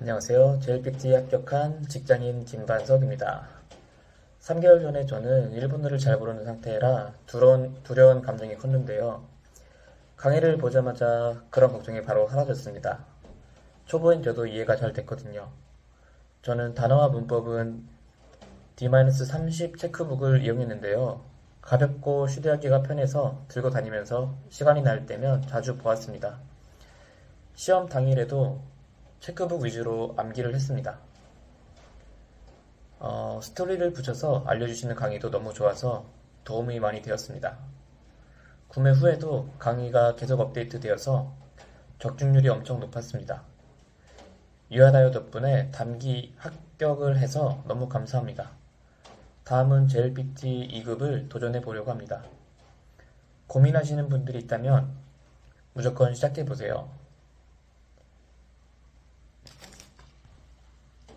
안녕하세요. JLPT에 합격한 직장인 김반석입니다. 3개월 전에 저는 일본어를 잘 모르는 상태라 두려운 감정이 컸는데요. 강의를 보자마자 그런 걱정이 바로 사라졌습니다. 초보인 저도 이해가 잘 됐거든요. 저는 단어와 문법은 D-30 체크북을 이용했는데요. 가볍고 휴대하기가 편해서 들고 다니면서 시간이 날 때면 자주 보았습니다. 시험 당일에도 체크북 위주로 암기를 했습니다. 스토리를 붙여서 알려주시는 강의도 너무 좋아서 도움이 많이 되었습니다. 구매 후에도 강의가 계속 업데이트되어서 적중률이 엄청 높았습니다. 유아다요 덕분에 단기 합격을 해서 너무 감사합니다. 다음은 JLPT 2급을 도전해 보려고 합니다. 고민하시는 분들이 있다면 무조건 시작해 보세요.